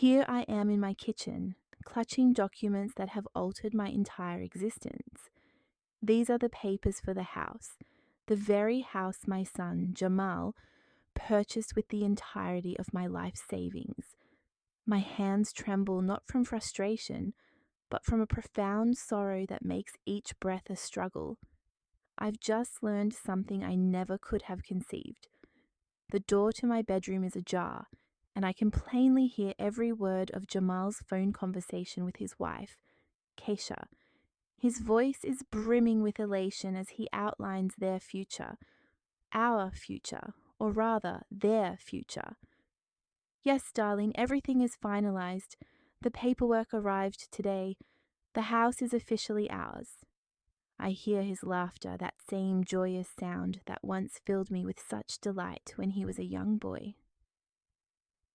Here I am in my kitchen, clutching documents that have altered my entire existence. These are the papers for the house, the very house my son, Jamal, purchased with the entirety of my life savings. My hands tremble not from frustration, but from a profound sorrow that makes each breath a struggle. I've just learned something I never could have conceived. The door to my bedroom is ajar, and I can plainly hear every word of Jamal's phone conversation with his wife, Keisha. His voice is brimming with elation as he outlines their future, our future, or rather, their future. Yes, darling, everything is finalized. The paperwork arrived today. The house is officially ours. I hear his laughter, that same joyous sound that once filled me with such delight when he was a young boy.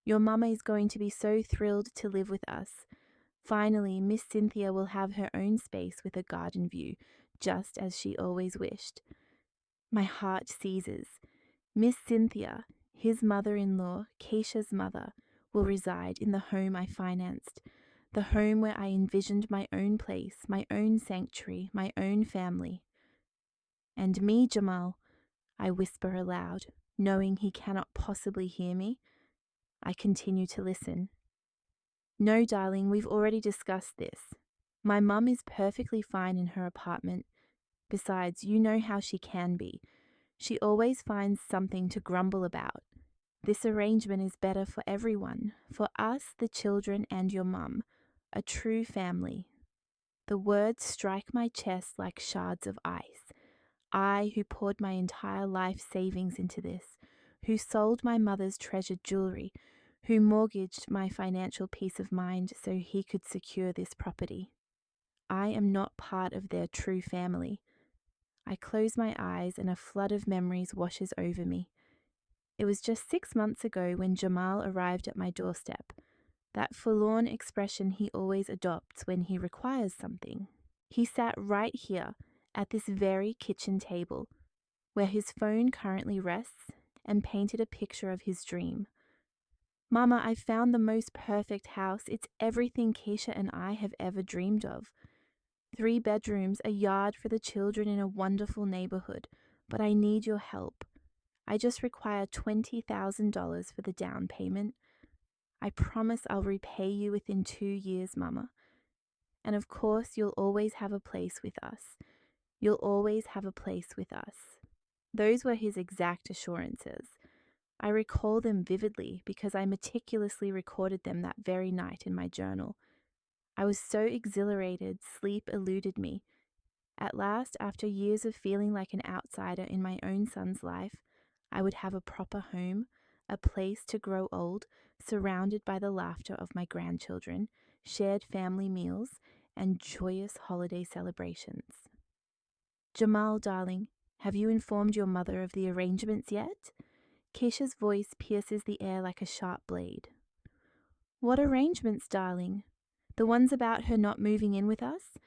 Your mama is going to be so thrilled to live with us. Finally, Miss Cynthia will have her own space with a garden view, just as she always wished. My heart seizes. Miss Cynthia, his mother-in-law, Keisha's mother, will reside in the home I financed, the home where I envisioned my own place, my own sanctuary, my own family. And me, Jamal, I whisper aloud, knowing he cannot possibly hear me. I continue to listen. No, darling, we've already discussed this. My mum is perfectly fine in her apartment. Besides, you know how she can be. She always finds something to grumble about. This arrangement is better for everyone, for us, the children, and your mum, a true family. The words strike my chest like shards of ice. I, who poured my entire life savings into this, who sold my mother's treasured jewelry, who mortgaged my financial peace of mind so he could secure this property. I am not part of their true family. I close my eyes and a flood of memories washes over me. It was just 6 months ago when Jamal arrived at my doorstep, that forlorn expression he always adopts when he requires something. He sat right here at this very kitchen table, where his phone currently rests, and painted a picture of his dream. Mama, I've found the most perfect house. It's everything Keisha and I have ever dreamed of. 3 bedrooms, a yard for the children in a wonderful neighborhood, but I need your help. I just require $20,000 for the down payment. I promise I'll repay you within 2 years, Mama. And of course, you'll always have a place with us. You'll always have a place with us. Those were his exact assurances. I recall them vividly because I meticulously recorded them that very night in my journal. I was so exhilarated, sleep eluded me. At last, after years of feeling like an outsider in my own son's life, I would have a proper home, a place to grow old, surrounded by the laughter of my grandchildren, shared family meals, and joyous holiday celebrations. Jamal, darling, have you informed your mother of the arrangements yet? Keisha's voice pierces the air like a sharp blade. What arrangements, darling? The ones about her not moving in with us?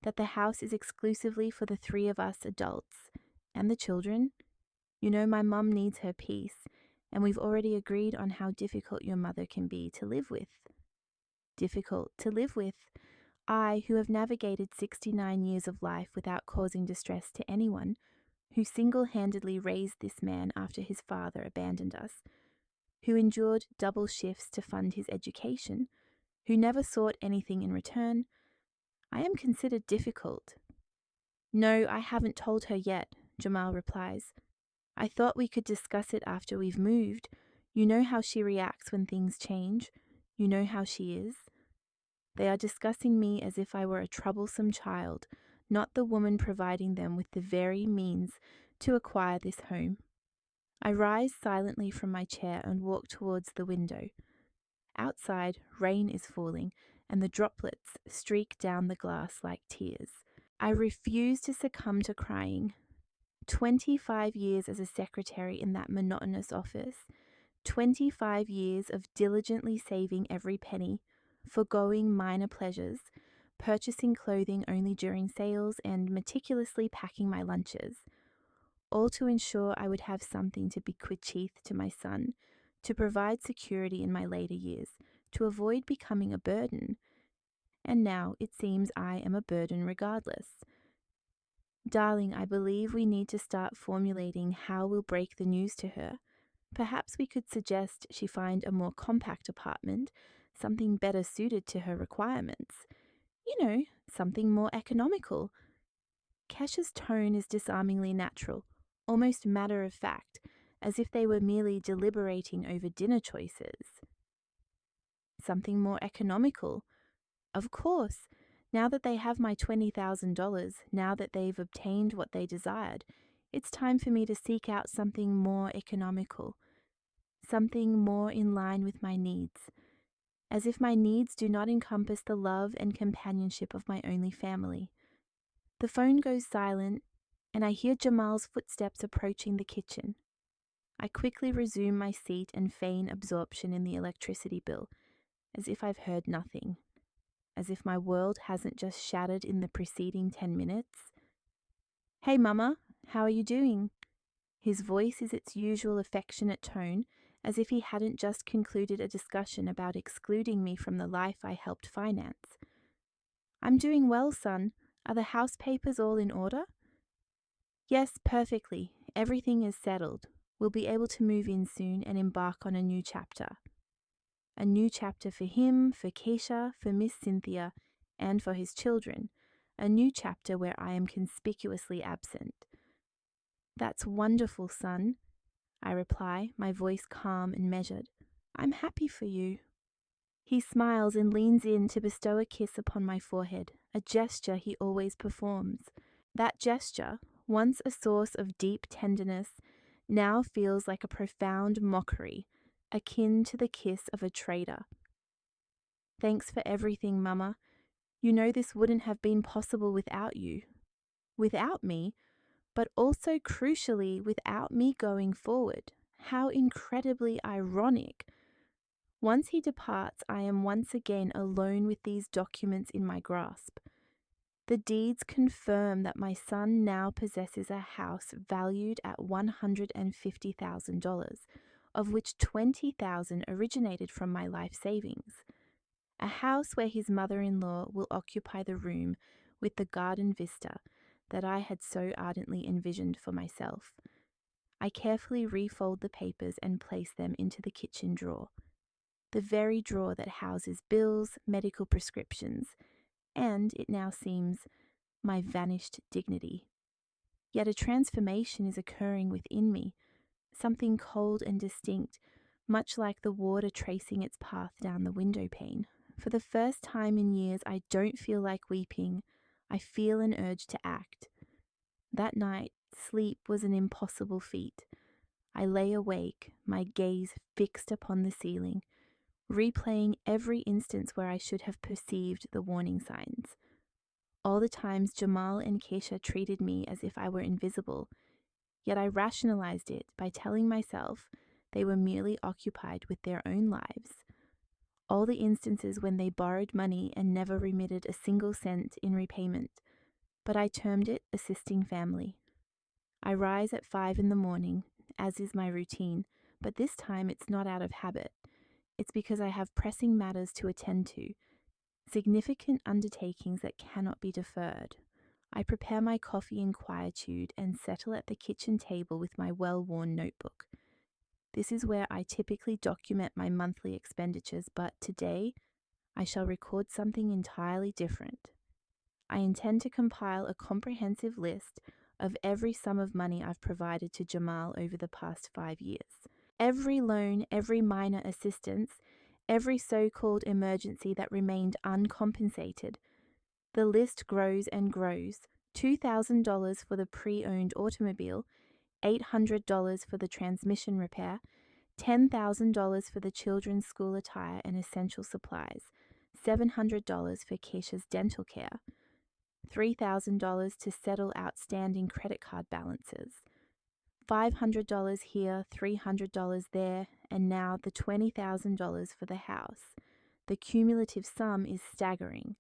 That the house is exclusively for the 3 of us adults and the children? You know my mum needs her peace, and we've already agreed on how difficult your mother can be to live with. Difficult to live with? I, who have navigated 69 years of life without causing distress to anyone, who single-handedly raised this man after his father abandoned us, who endured double shifts to fund his education, who never sought anything in return, I am considered difficult. No, I haven't told her yet, Jamal replies. I thought we could discuss it after we've moved. You know how she reacts when things change. You know how she is. They are discussing me as if I were a troublesome child, not the woman providing them with the very means to acquire this home. I rise silently from my chair and walk towards the window. Outside, rain is falling, and the droplets streak down the glass like tears. I refuse to succumb to crying. 25 years as a secretary in that monotonous office, 25 years of diligently saving every penny, forgoing minor pleasures, purchasing clothing only during sales, and meticulously packing my lunches, all to ensure I would have something to bequeath to my son, to provide security in my later years, to avoid becoming a burden. And now it seems I am a burden regardless. Darling, I believe we need to start formulating how we'll break the news to her. Perhaps we could suggest she find a more compact apartment, something better suited to her requirements. Something more economical. Kesha's tone is disarmingly natural, almost matter of fact, as if they were merely deliberating over dinner choices. Something more economical. Of course. Now that they have my $20,000, now that they've obtained what they desired, it's time for me to seek out something more economical, something more in line with my needs, as if my needs do not encompass the love and companionship of my only family. The phone goes silent, and I hear Jamal's footsteps approaching the kitchen. I quickly resume my seat and feign absorption in the electricity bill, as if I've heard nothing, as if my world hasn't just shattered in the preceding 10 minutes. "Hey, Mama, how are you doing?" His voice is its usual affectionate tone, as if he hadn't just concluded a discussion about excluding me from the life I helped finance. "I'm doing well, son. Are the house papers all in order?" "Yes, perfectly. Everything is settled. We'll be able to move in soon and embark on a new chapter. A new chapter for him, for Keisha, for Miss Cynthia, and for his children. A new chapter where I am conspicuously absent." "That's wonderful, son," I reply, my voice calm and measured. "I'm happy for you." He smiles and leans in to bestow a kiss upon my forehead, a gesture he always performs. That gesture, once a source of deep tenderness, now feels like a profound mockery, akin to the kiss of a traitor. "Thanks for everything, Mama. You know this wouldn't have been possible without you. Without me, but also crucially without me going forward. How incredibly ironic. Once he departs, I am once again alone with these documents in my grasp. The deeds confirm that my son now possesses a house valued at $150,000, of which $20,000 originated from my life savings. A house where his mother-in-law will occupy the room with the garden vista that I had so ardently envisioned for myself. I carefully refold the papers and place them into the kitchen drawer, the very drawer that houses bills, medical prescriptions, and, it now seems, my vanished dignity. Yet a transformation is occurring within me, something cold and distinct, much like the water tracing its path down the window pane. For the first time in years, I don't feel like weeping. I feel an urge to act. That night, sleep was an impossible feat. I lay awake, my gaze fixed upon the ceiling, replaying every instance where I should have perceived the warning signs. All the times Jamal and Keisha treated me as if I were invisible, yet I rationalized it by telling myself they were merely occupied with their own lives. All the instances when they borrowed money and never remitted a single cent in repayment, but I termed it assisting family. I rise at 5 in the morning, as is my routine, but this time it's not out of habit. It's because I have pressing matters to attend to, significant undertakings that cannot be deferred. I prepare my coffee in quietude and settle at the kitchen table with my well-worn notebook. This is where I typically document my monthly expenditures, but today I shall record something entirely different. I intend to compile a comprehensive list of every sum of money I've provided to Jamal over the past 5 years. Every loan, every minor assistance, every so-called emergency that remained uncompensated. The list grows and grows. $2,000 for the pre-owned automobile, $800 for the transmission repair, $10,000 for the children's school attire and essential supplies, $700 for Keisha's dental care, $3,000 to settle outstanding credit card balances, $500 here, $300 there, and now the $20,000 for the house. The cumulative sum is staggering,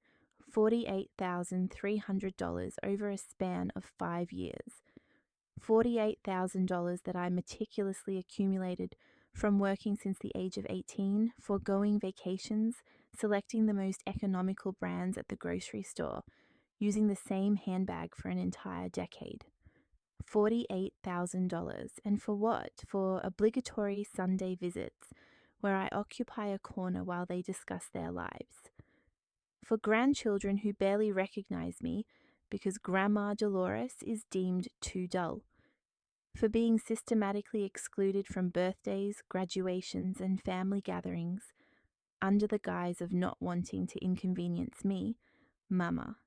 $48,300 over a span of 5 years. $48,000 that I meticulously accumulated from working since the age of 18, foregoing vacations, selecting the most economical brands at the grocery store, using the same handbag for an entire decade. $48,000. And for what? For obligatory Sunday visits, where I occupy a corner while they discuss their lives. For grandchildren who barely recognize me because Grandma Dolores is deemed too dull. For being systematically excluded from birthdays, graduations, and family gatherings under the guise of not wanting to inconvenience me, Mama.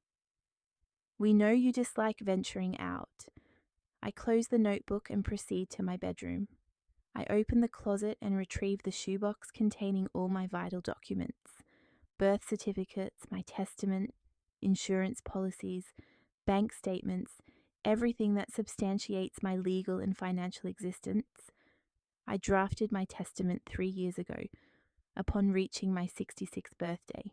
We know you dislike venturing out. I close the notebook and proceed to my bedroom. I open the closet and retrieve the shoebox containing all my vital documents: birth certificates, my testament, insurance policies, bank statements, everything that substantiates my legal and financial existence. I drafted my testament 3 years ago, upon reaching my 66th birthday.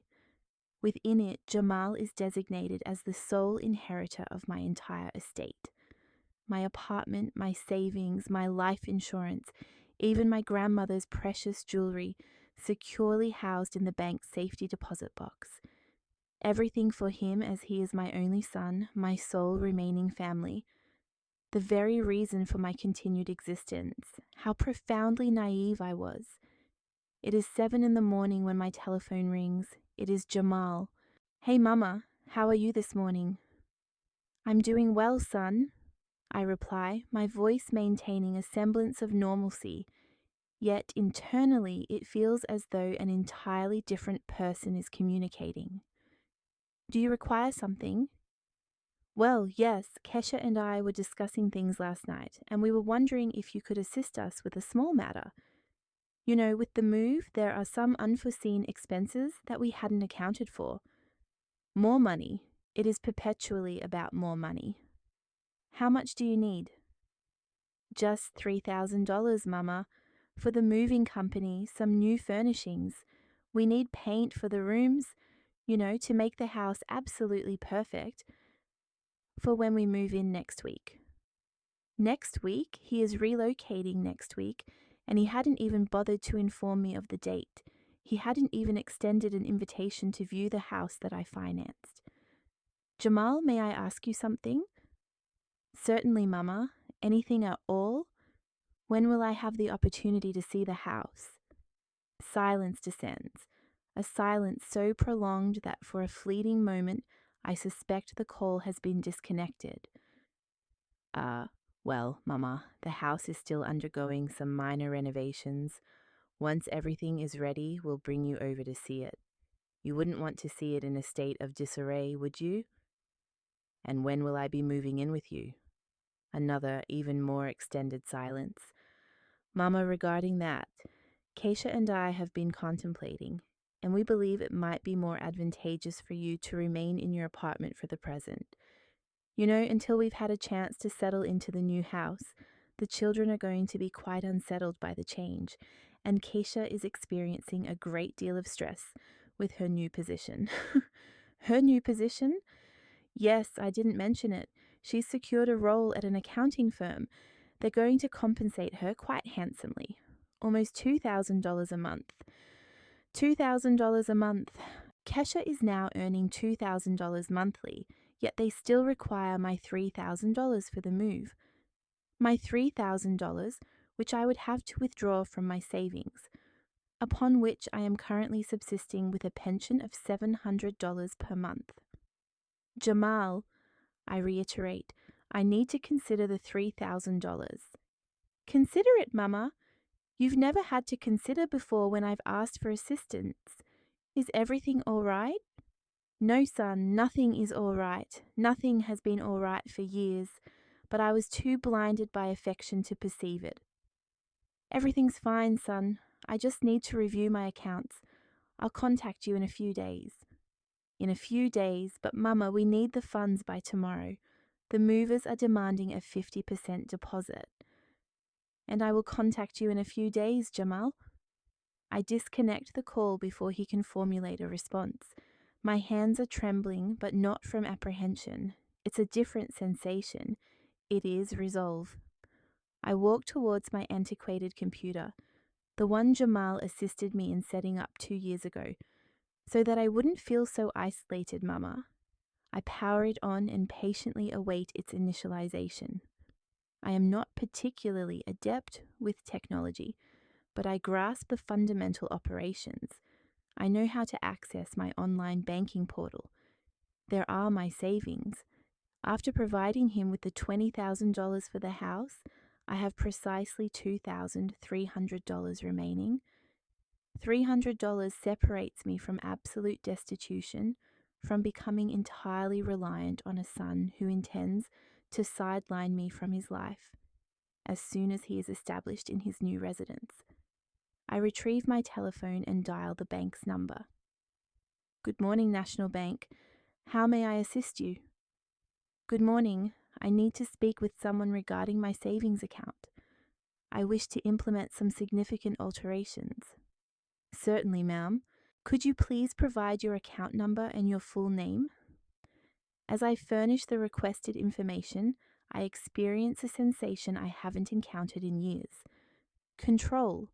Within it, Jamal is designated as the sole inheritor of my entire estate. My apartment, my savings, my life insurance, even my grandmother's precious jewelry, securely housed in the bank's safety deposit box. Everything for him, as he is my only son, my sole remaining family. The very reason for my continued existence. How profoundly naive I was. It is 7 in the morning when my telephone rings. It is Jamal. Hey, Mama, how are you this morning? I'm doing well, son, I reply, my voice maintaining a semblance of normalcy, yet internally it feels as though an entirely different person is communicating. Do you require something? Well, yes, Kesha and I were discussing things last night, and we were wondering if you could assist us with a small matter. You know, with the move, there are some unforeseen expenses that we hadn't accounted for. More money. It is perpetually about more money. How much do you need? Just $3,000, Mama. For the moving company, some new furnishings. We need paint for the rooms, you know, to make the house absolutely perfect for when we move in next week. Next week? He is relocating next week, and he hadn't even bothered to inform me of the date. He hadn't even extended an invitation to view the house that I financed. Jamal, may I ask you something? Certainly, Mama. Anything at all? When will I have the opportunity to see the house? Silence descends, a silence so prolonged that for a fleeting moment I suspect the call has been disconnected. Well, Mama, the house is still undergoing some minor renovations. Once everything is ready, we'll bring you over to see it. You wouldn't want to see it in a state of disarray, would you? And when will I be moving in with you? Another, even more extended silence. Mama, regarding that, Keisha and I have been contemplating, and we believe it might be more advantageous for you to remain in your apartment for the present. You know, until we've had a chance to settle into the new house, the children are going to be quite unsettled by the change, and Keisha is experiencing a great deal of stress with her new position. Her new position? Yes, I didn't mention it. She's secured a role at an accounting firm. They're going to compensate her quite handsomely. Almost $2,000 a month. $2,000 a month. Kesha is now earning $2,000 monthly, yet they still require my $3,000 for the move. My $3,000, which I would have to withdraw from my savings, upon which I am currently subsisting with a pension of $700 per month. Jamal, I reiterate, I need to consider the $3,000. Consider it, Mama. You've never had to consider before when I've asked for assistance. Is everything all right? No, son, nothing is all right. Nothing has been all right for years, but I was too blinded by affection to perceive it. Everything's fine, son. I just need to review my accounts. I'll contact you in a few days. In a few days, but Mama, we need the funds by tomorrow. The movers are demanding a 50% deposit. And I will contact you in a few days, Jamal. I disconnect the call before he can formulate a response. My hands are trembling, but not from apprehension. It's a different sensation. It is resolve. I walk towards my antiquated computer. the one Jamal assisted me in setting up 2 years ago, so that I wouldn't feel so isolated, Mama. I power it on and patiently await its initialization. I am not particularly adept with technology, but I grasp the fundamental operations. I know how to access my online banking portal. There are my savings. After providing him with the $20,000 for the house, I have precisely $2,300 remaining. $300 separates me from absolute destitution, from becoming entirely reliant on a son who intends to sideline me from his life as soon as he is established in his new residence. I retrieve my telephone and dial the bank's number. Good morning, National Bank. How may I assist you? Good morning. I need to speak with someone regarding my savings account. I wish to implement some significant alterations. Certainly, ma'am. Could you please provide your account number and your full name? As I furnish the requested information, I experience a sensation I haven't encountered in years. Control.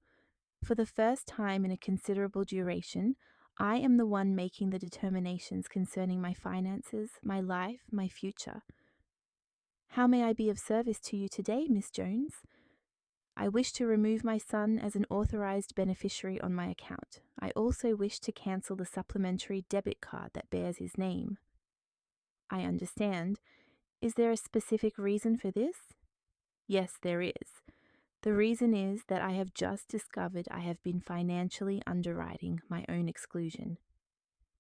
For the first time in a considerable duration, I am the one making the determinations concerning my finances, my life, my future. How may I be of service to you today, Miss Jones? I wish to remove my son as an authorized beneficiary on my account. I also wish to cancel the supplementary debit card that bears his name. I understand. Is there a specific reason for this? Yes, there is. The reason is that I have just discovered I have been financially underwriting my own exclusion.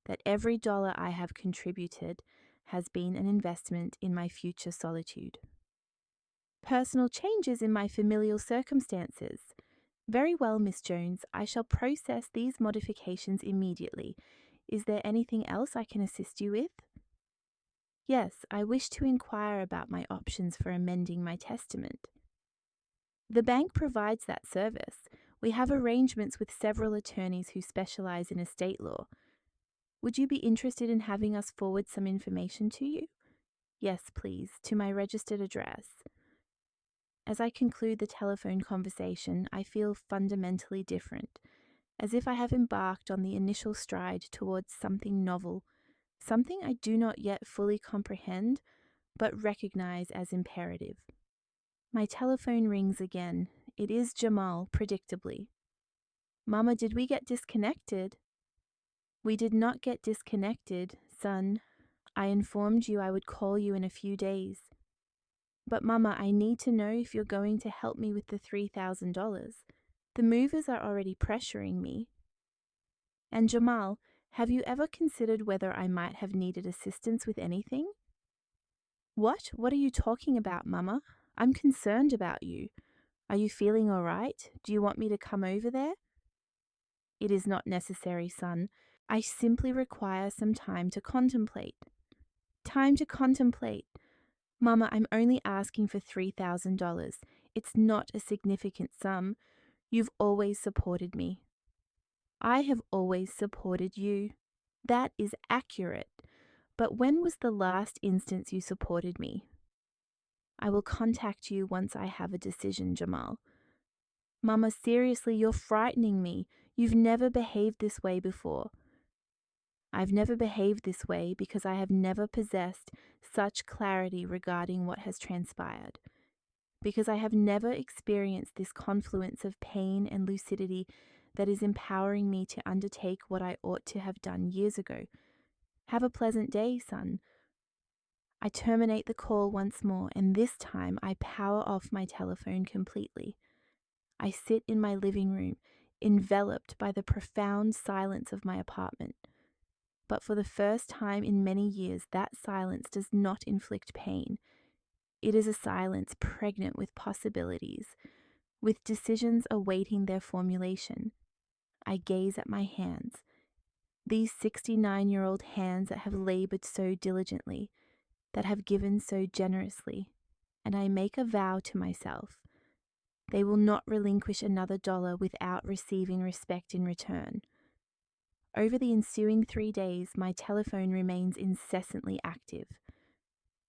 That every dollar I have contributed has been an investment in my future solitude. Personal changes in my familial circumstances. Very well, Miss Jones, I shall process these modifications immediately. Is there anything else I can assist you with? Yes, I wish to inquire about my options for amending my testament. The bank provides that service. We have arrangements with several attorneys who specialize in estate law. Would you be interested in having us forward some information to you? Yes, please, to my registered address. As I conclude the telephone conversation, I feel fundamentally different, as if I have embarked on the initial stride towards something novel, something I do not yet fully comprehend, but recognize as imperative. My telephone rings again. It is Jamal, predictably. Mama, did we get disconnected? We did not get disconnected, son. I informed you I would call you in a few days. But Mama, I need to know if you're going to help me with the $3,000. The movers are already pressuring me. And Jamal, have you ever considered whether I might have needed assistance with anything? What? What are you talking about, Mama? I'm concerned about you. Are you feeling all right? Do you want me to come over there? It is not necessary, son. I simply require some time to contemplate. Time to contemplate. Mama, I'm only asking for $3,000. It's not a significant sum. You've always supported me. I have always supported you. That is accurate. But when was the last instance you supported me? I will contact you once I have a decision, Jamal. Mama, seriously, you're frightening me. You've never behaved this way before. I've never behaved this way because I have never possessed such clarity regarding what has transpired, because I have never experienced this confluence of pain and lucidity that is empowering me to undertake what I ought to have done years ago. Have a pleasant day, son. I terminate the call once more, and this time I power off my telephone completely. I sit in my living room, enveloped by the profound silence of my apartment. But for the first time in many years, that silence does not inflict pain. It is a silence pregnant with possibilities, with decisions awaiting their formulation. I gaze at my hands, these 69-year-old hands that have labored so diligently, that have given so generously, and I make a vow to myself. They will not relinquish another dollar without receiving respect in return. Over the ensuing 3 days, my telephone remains incessantly active.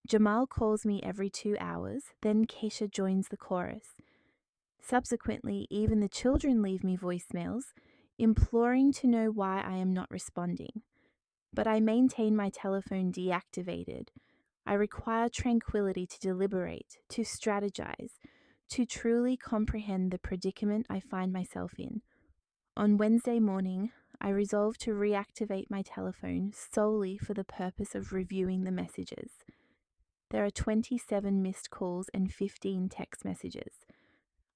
Jamal calls me every 2 hours, then Keisha joins the chorus. Subsequently, even the children leave me voicemails, imploring to know why I am not responding. But I maintain my telephone deactivated. I require tranquility to deliberate, to strategize, to truly comprehend the predicament I find myself in. On Wednesday morning, I resolve to reactivate my telephone solely for the purpose of reviewing the messages. There are 27 missed calls and 15 text messages.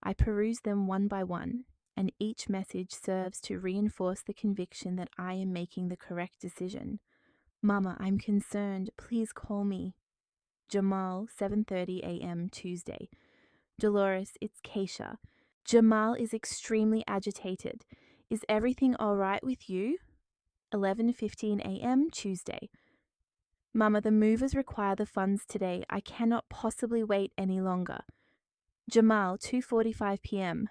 I peruse them one by one, and each message serves to reinforce the conviction that I am making the correct decision. Mama, I'm concerned. Please call me. Jamal, 7:30 a.m. Tuesday. Dolores, it's Keisha. Jamal is extremely agitated. Is everything all right with you? 11:15 a.m. Tuesday. Mama, the movers require the funds today. I cannot possibly wait any longer. Jamal, 2:45 p.m.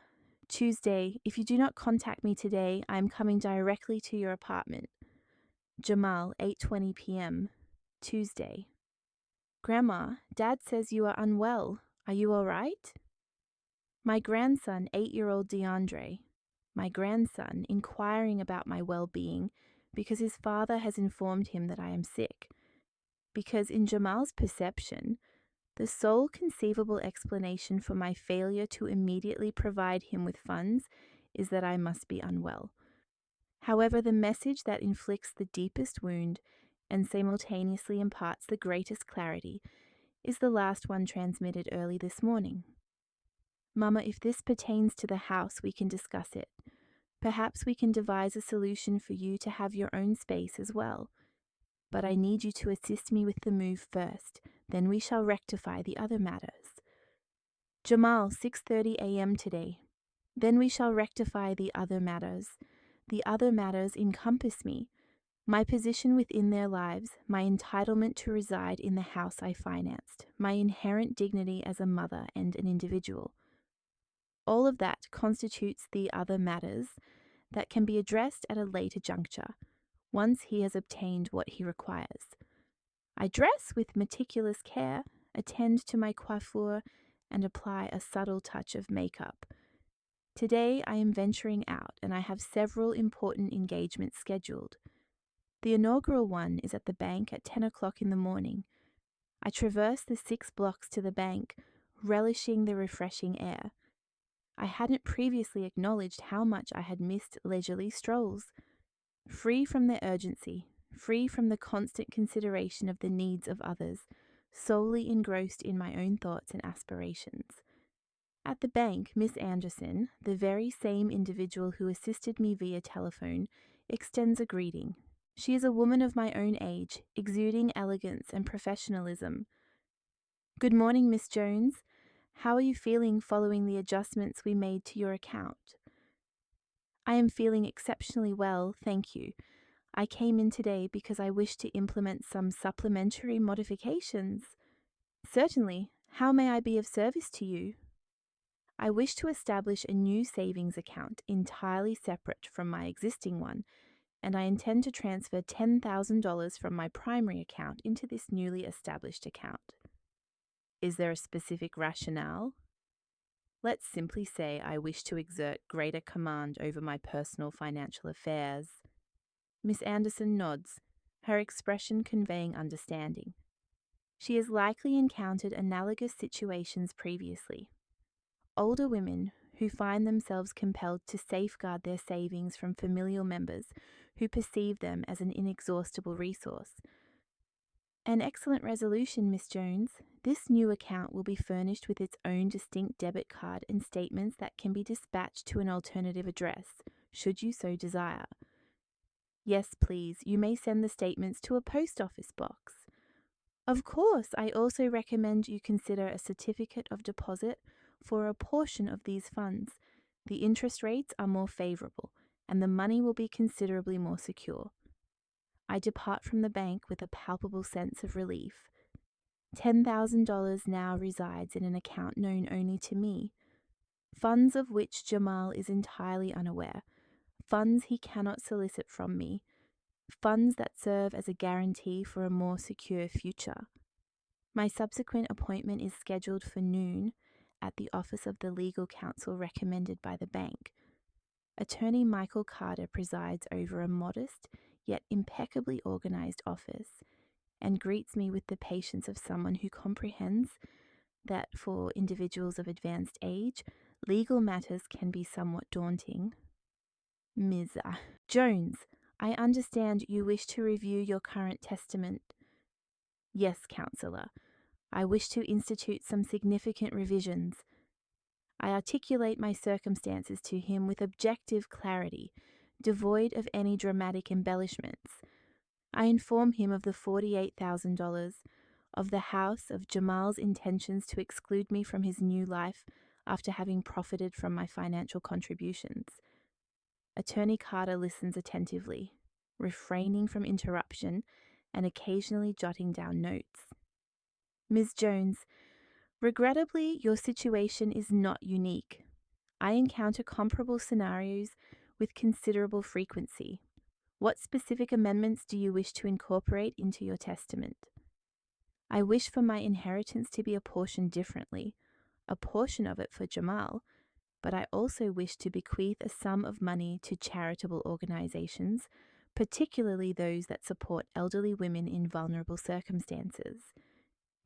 Tuesday, if you do not contact me today, I am coming directly to your apartment. Jamal, 8:20 p.m. Tuesday. Grandma, Dad says you are unwell. Are you all right? My grandson, 8-year-old DeAndre. My grandson, inquiring about my well-being because his father has informed him that I am sick. Because in Jamal's perception, the sole conceivable explanation for my failure to immediately provide him with funds is that I must be unwell. However, the message that inflicts the deepest wound and simultaneously imparts the greatest clarity is the last one transmitted early this morning. Mama, if this pertains to the house, we can discuss it. Perhaps we can devise a solution for you to have your own space as well. But I need you to assist me with the move first, then we shall rectify the other matters. Jamal, 6:30 a.m. today. Then we shall rectify the other matters. The other matters encompass me, my position within their lives, my entitlement to reside in the house I financed, my inherent dignity as a mother and an individual. All of that constitutes the other matters that can be addressed at a later juncture, once he has obtained what he requires. I dress with meticulous care, attend to my coiffure, and apply a subtle touch of makeup. Today I am venturing out and I have several important engagements scheduled. The inaugural one is at the bank at 10 o'clock in the morning. I traverse the 6 blocks to the bank, relishing the refreshing air. I hadn't previously acknowledged how much I had missed leisurely strolls. Free from their urgency, free from the constant consideration of the needs of others, solely engrossed in my own thoughts and aspirations. At the bank, Miss Anderson, the very same individual who assisted me via telephone, extends a greeting. She is a woman of my own age, exuding elegance and professionalism. Good morning, Miss Jones. How are you feeling following the adjustments we made to your account? I am feeling exceptionally well, thank you. I came in today because I wish to implement some supplementary modifications. Certainly. How may I be of service to you? I wish to establish a new savings account entirely separate from my existing one, and I intend to transfer $10,000 from my primary account into this newly established account. Is there a specific rationale? Let's simply say I wish to exert greater command over my personal financial affairs. Miss Anderson nods, her expression conveying understanding. She has likely encountered analogous situations previously. Older women who find themselves compelled to safeguard their savings from familial members who perceive them as an inexhaustible resource. An excellent resolution, Miss Jones. This new account will be furnished with its own distinct debit card and statements that can be dispatched to an alternative address, should you so desire. Yes, please, you may send the statements to a post office box. Of course, I also recommend you consider a certificate of deposit for a portion of these funds. The interest rates are more favorable, and the money will be considerably more secure. I depart from the bank with a palpable sense of relief. $10,000 now resides in an account known only to me, funds of which Jamal is entirely unaware, funds he cannot solicit from me, funds that serve as a guarantee for a more secure future. My subsequent appointment is scheduled for noon, at the office of the legal counsel recommended by the bank. Attorney Michael Carter presides over a modest yet impeccably organized office and greets me with the patience of someone who comprehends that for individuals of advanced age, legal matters can be somewhat daunting. Ms. Jones, I understand you wish to review your current testament. Yes, Counselor. I wish to institute some significant revisions. I articulate my circumstances to him with objective clarity, devoid of any dramatic embellishments. I inform him of the $48,000, of the house, of Jamal's intentions to exclude me from his new life after having profited from my financial contributions. Attorney Carter listens attentively, refraining from interruption and occasionally jotting down notes. Ms. Jones, regrettably, your situation is not unique. I encounter comparable scenarios with considerable frequency. What specific amendments do you wish to incorporate into your testament? I wish for my inheritance to be apportioned differently, a portion of it for Jamal, but I also wish to bequeath a sum of money to charitable organizations, particularly those that support elderly women in vulnerable circumstances.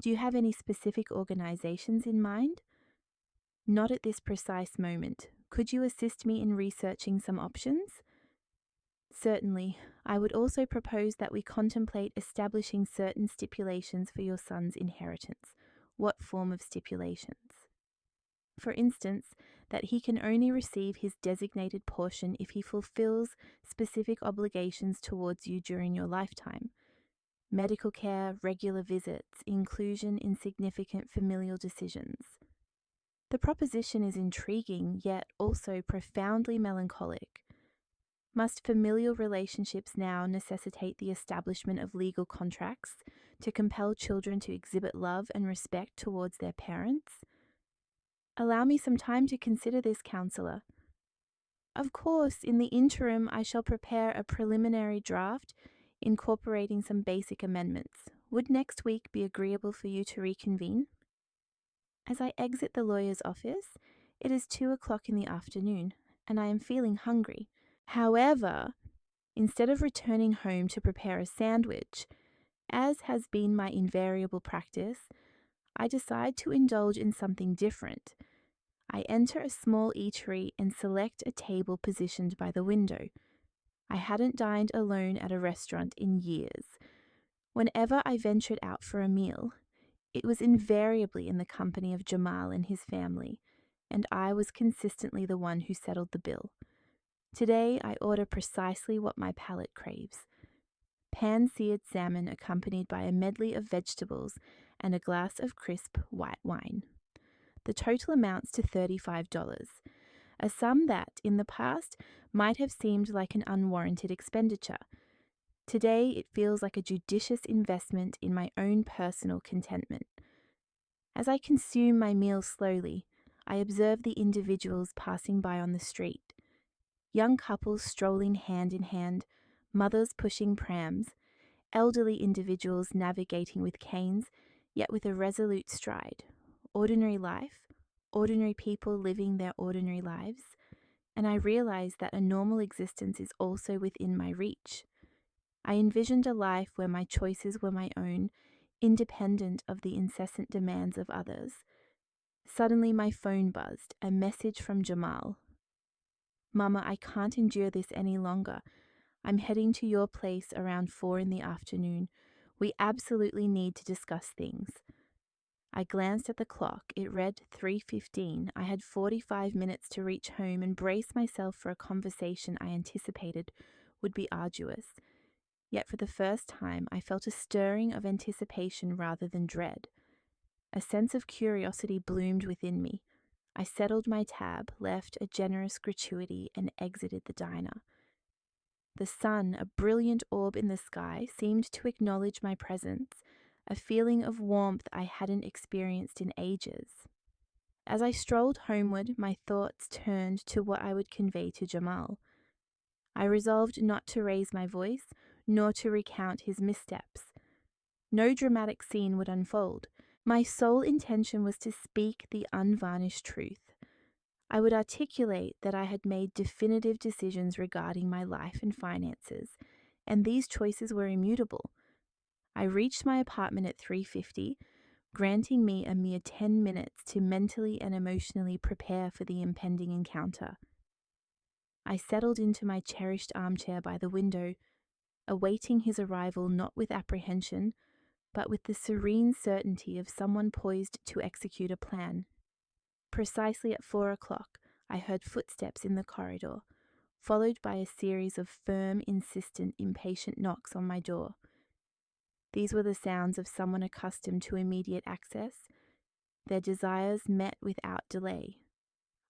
Do you have any specific organizations in mind? Not at this precise moment. Could you assist me in researching some options? Certainly. I would also propose that we contemplate establishing certain stipulations for your son's inheritance. What form of stipulations? For instance, that he can only receive his designated portion if he fulfills specific obligations towards you during your lifetime. Medical care, regular visits, inclusion in significant familial decisions. The proposition is intriguing, yet also profoundly melancholic. Must familial relationships now necessitate the establishment of legal contracts to compel children to exhibit love and respect towards their parents? Allow me some time to consider this, Counselor. Of course, in the interim, I shall prepare a preliminary draft incorporating some basic amendments. Would next week be agreeable for you to reconvene? As I exit the lawyer's office, it is 2:00 in the afternoon, and I am feeling hungry. However, instead of returning home to prepare a sandwich, as has been my invariable practice, I decide to indulge in something different. I enter a small eatery and select a table positioned by the window. I hadn't dined alone at a restaurant in years. Whenever I ventured out for a meal, it was invariably in the company of Jamal and his family, and I was consistently the one who settled the bill. Today, I order precisely what my palate craves: pan-seared salmon accompanied by a medley of vegetables and a glass of crisp white wine. The total amounts to $35, a sum that, in the past, might have seemed like an unwarranted expenditure. Today, it feels like a judicious investment in my own personal contentment. As I consume my meal slowly, I observe the individuals passing by on the street. Young couples strolling hand in hand, mothers pushing prams, elderly individuals navigating with canes, yet with a resolute stride. Ordinary life, ordinary people living their ordinary lives, and I realize that a normal existence is also within my reach. I envisioned a life where my choices were my own, independent of the incessant demands of others. Suddenly my phone buzzed, a message from Jamal. Mama, I can't endure this any longer. I'm heading to your place around 4 in the afternoon. We absolutely need to discuss things. I glanced at the clock. It read 3:15. I had 45 minutes to reach home and brace myself for a conversation I anticipated would be arduous. Yet for the first time, I felt a stirring of anticipation rather than dread. A sense of curiosity bloomed within me. I settled my tab, left a generous gratuity, and exited the diner. The sun, a brilliant orb in the sky, seemed to acknowledge my presence, a feeling of warmth I hadn't experienced in ages. As I strolled homeward, my thoughts turned to what I would convey to Jamal. I resolved not to raise my voice, nor to recount his missteps. No dramatic scene would unfold. My sole intention was to speak the unvarnished truth. I would articulate that I had made definitive decisions regarding my life and finances, and these choices were immutable. I reached my apartment at 3:50, granting me a mere 10 minutes to mentally and emotionally prepare for the impending encounter. I settled into my cherished armchair by the window, awaiting his arrival not with apprehension, but with the serene certainty of someone poised to execute a plan. Precisely at 4 o'clock, I heard footsteps in the corridor, followed by a series of firm, insistent, impatient knocks on my door. These were the sounds of someone accustomed to immediate access, their desires met without delay.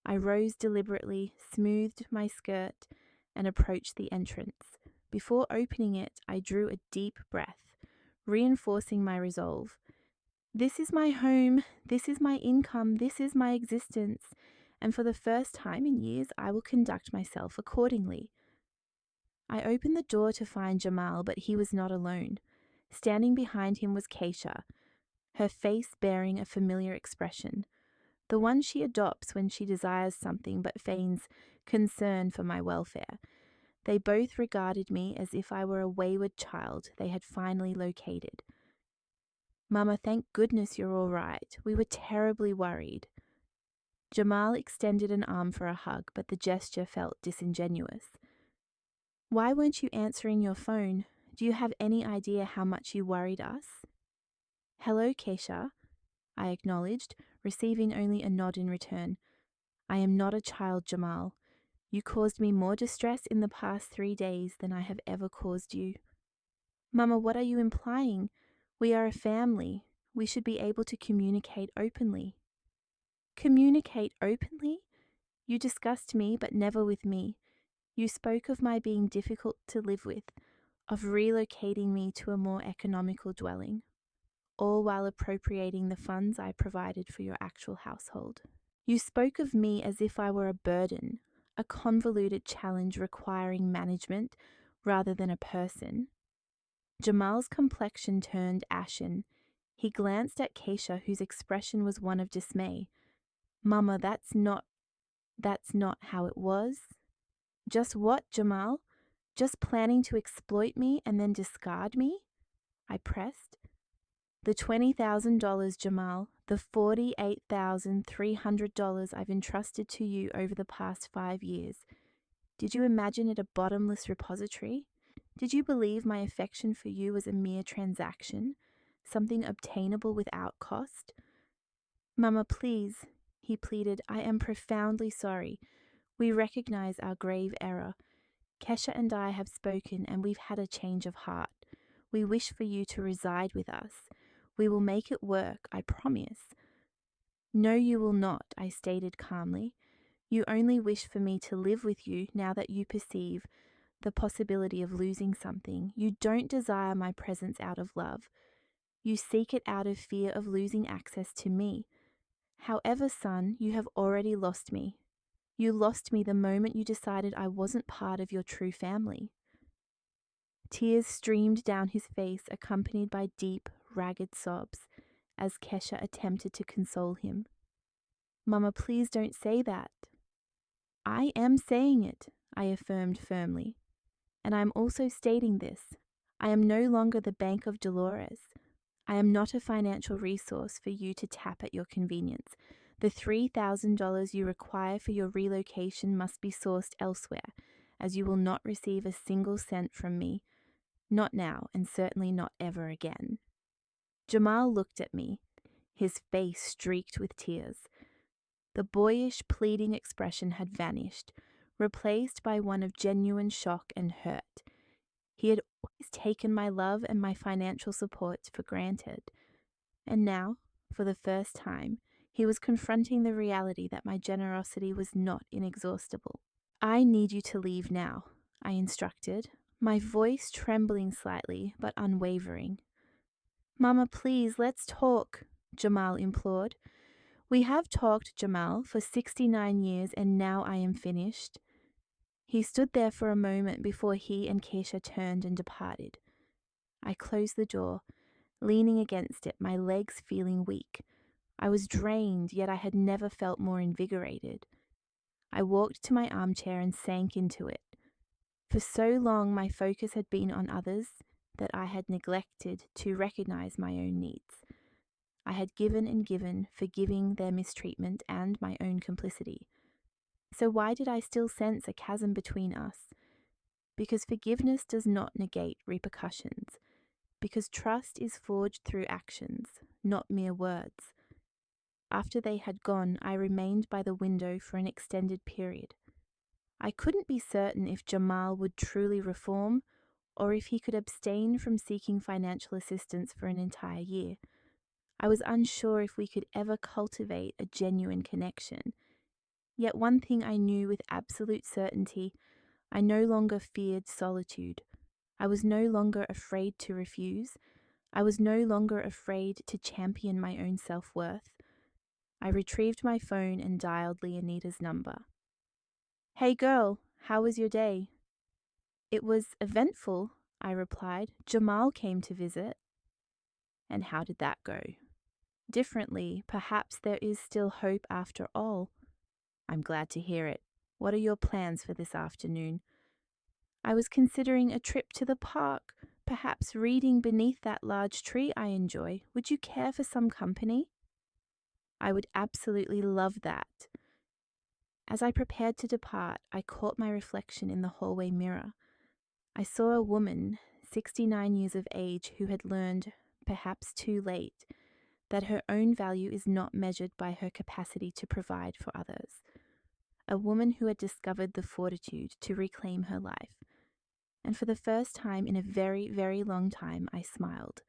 I rose deliberately, smoothed my skirt, and approached the entrance. Before opening it, I drew a deep breath, reinforcing my resolve. This is my home, this is my income, this is my existence, and for the first time in years, I will conduct myself accordingly. I opened the door to find Jamal, but he was not alone. Standing behind him was Keisha, her face bearing a familiar expression, the one she adopts when she desires something but feigns concern for my welfare. They both regarded me as if I were a wayward child they had finally located. Mama, thank goodness you're all right. We were terribly worried. Jamal extended an arm for a hug, but the gesture felt disingenuous. Why weren't you answering your phone? Do you have any idea how much you worried us? Hello, Keisha, I acknowledged, receiving only a nod in return. I am not a child, Jamal. You caused me more distress in the past 3 days than I have ever caused you. Mama, what are you implying? We are a family. We should be able to communicate openly. Communicate openly? You discussed me, but never with me. You spoke of my being difficult to live with, of relocating me to a more economical dwelling, all while appropriating the funds I provided for your actual household. You spoke of me as if I were a burden, a convoluted challenge requiring management rather than a person. Jamal's complexion turned ashen. He glanced at Keisha, whose expression was one of dismay. Mama, that's not how it was. Just what, Jamal? Just planning to exploit me and then discard me? I pressed. The $20,000, Jamal, the $48,300 I've entrusted to you over the past 5 years. Did you imagine it a bottomless repository? Did you believe my affection for you was a mere transaction, something obtainable without cost? Mama, please, he pleaded, I am profoundly sorry. We recognize our grave error. Kesha and I have spoken and we've had a change of heart. We wish for you to reside with us. We will make it work, I promise. No, you will not, I stated calmly. You only wish for me to live with you now that you perceive the possibility of losing something. You don't desire my presence out of love. You seek it out of fear of losing access to me. However, son, you have already lost me. You lost me the moment you decided I wasn't part of your true family. Tears streamed down his face, accompanied by deep, ragged sobs, as Kesha attempted to console him. Mama, please don't say that. I am saying it, I affirmed firmly. And I am also stating this. I am no longer the Bank of Dolores. I am not a financial resource for you to tap at your convenience. The $3,000 you require for your relocation must be sourced elsewhere, as you will not receive a single cent from me. Not now, and certainly not ever again. Jamal looked at me, his face streaked with tears. The boyish, pleading expression had vanished, replaced by one of genuine shock and hurt. He had always taken my love and my financial support for granted. And now, for the first time, he was confronting the reality that my generosity was not inexhaustible. I need you to leave now, I instructed, my voice trembling slightly but unwavering. Mama, please, let's talk, Jamal implored. We have talked, Jamal, for 69 years and now I am finished. He stood there for a moment before he and Keisha turned and departed. I closed the door, leaning against it, my legs feeling weak. I was drained, yet I had never felt more invigorated. I walked to my armchair and sank into it. For so long, my focus had been on others that I had neglected to recognize my own needs. I had given and given, forgiving their mistreatment and my own complicity. So why did I still sense a chasm between us? Because forgiveness does not negate repercussions. Because trust is forged through actions, not mere words. After they had gone, I remained by the window for an extended period. I couldn't be certain if Jamal would truly reform or if he could abstain from seeking financial assistance for an entire year. I was unsure if we could ever cultivate a genuine connection. Yet one thing I knew with absolute certainty, I no longer feared solitude. I was no longer afraid to refuse. I was no longer afraid to champion my own self-worth. I retrieved my phone and dialed Leonida's number. "Hey girl, how was your day?" "It was eventful," I replied. "Jamal came to visit." "And how did that go?" "Differently. Perhaps there is still hope after all." "I'm glad to hear it. What are your plans for this afternoon?" "I was considering a trip to the park, perhaps reading beneath that large tree I enjoy. Would you care for some company?" "I would absolutely love that." As I prepared to depart, I caught my reflection in the hallway mirror. I saw a woman, 69 years of age, who had learned, perhaps too late, that her own value is not measured by her capacity to provide for others. A woman who had discovered the fortitude to reclaim her life. And for the first time in a very, very long time, I smiled.